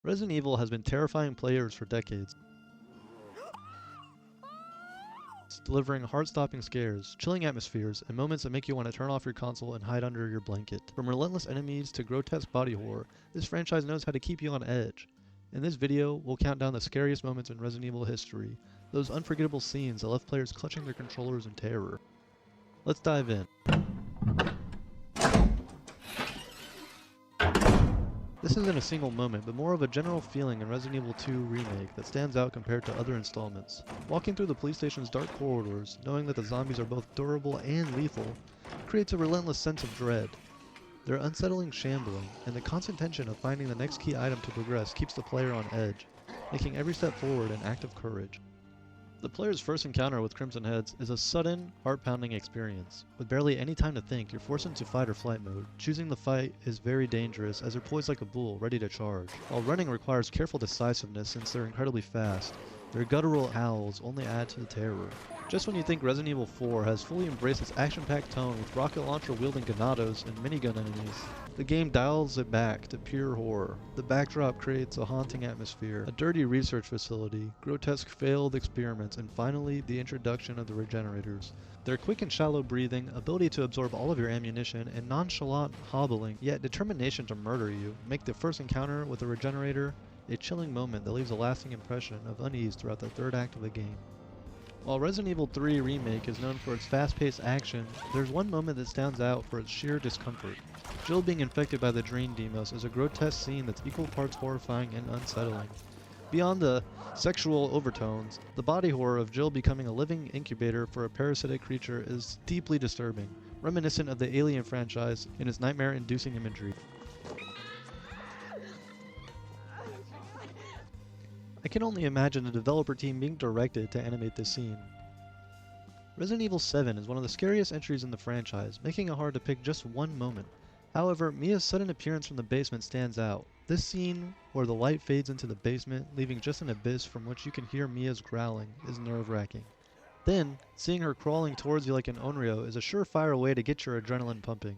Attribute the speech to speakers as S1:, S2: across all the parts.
S1: Resident Evil has been terrifying players for decades, delivering heart-stopping scares, chilling atmospheres, and moments that make you want to turn off your console and hide under your blanket. From relentless enemies to grotesque body horror, this franchise knows how to keep you on edge. In this video, we'll count down the scariest moments in Resident Evil history, those unforgettable scenes that left players clutching their controllers in terror. Let's dive in. This isn't a single moment, but more of a general feeling in Resident Evil 2 Remake that stands out compared to other installments. Walking through the police station's dark corridors, knowing that the zombies are both durable and lethal, creates a relentless sense of dread. Their unsettling shambling, and the constant tension of finding the next key item to progress keeps the player on edge, making every step forward an act of courage. The player's first encounter with Crimson Heads is a sudden, heart-pounding experience. With barely any time to think, you're forced into fight or flight mode. Choosing the fight is very dangerous as they're poised like a bull, ready to charge, while running requires careful decisiveness since they're incredibly fast. Their guttural howls only add to the terror. Just when you think Resident Evil 4 has fully embraced its action-packed tone with rocket launcher-wielding Ganados and minigun enemies, the game dials it back to pure horror. The backdrop creates a haunting atmosphere, a dirty research facility, grotesque failed experiments, and finally, the introduction of the regenerators. Their quick and shallow breathing, ability to absorb all of your ammunition, and nonchalant hobbling, yet determination to murder you, make the first encounter with a regenerator a chilling moment that leaves a lasting impression of unease throughout the third act of the game. While Resident Evil 3 Remake is known for its fast-paced action, there's one moment that stands out for its sheer discomfort. Jill being infected by the Drain Demos is a grotesque scene that's equal parts horrifying and unsettling. Beyond the sexual overtones, the body horror of Jill becoming a living incubator for a parasitic creature is deeply disturbing, reminiscent of the Alien franchise in its nightmare-inducing imagery. I can only imagine the developer team being directed to animate this scene. Resident Evil 7 is one of the scariest entries in the franchise, making it hard to pick just one moment. However, Mia's sudden appearance from the basement stands out. This scene, where the light fades into the basement, leaving just an abyss from which you can hear Mia's growling, is nerve-wracking. Then, seeing her crawling towards you like an Onryo is a surefire way to get your adrenaline pumping.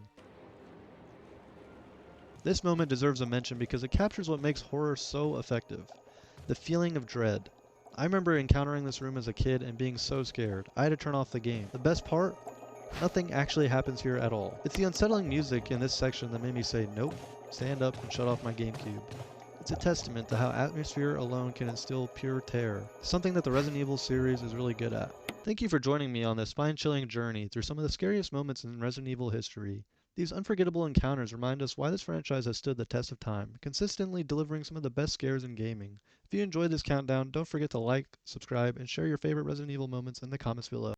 S1: This moment deserves a mention because it captures what makes horror so effective. The feeling of dread. I remember encountering this room as a kid and being so scared, I had to turn off the game. The best part? Nothing actually happens here at all. It's the unsettling music in this section that made me say, nope, stand up and shut off my GameCube. It's a testament to how atmosphere alone can instill pure terror, something that the Resident Evil series is really good at. Thank you for joining me on this spine-chilling journey through some of the scariest moments in Resident Evil history. These unforgettable encounters remind us why this franchise has stood the test of time, consistently delivering some of the best scares in gaming. If you enjoyed this countdown, don't forget to like, subscribe, and share your favorite Resident Evil moments in the comments below.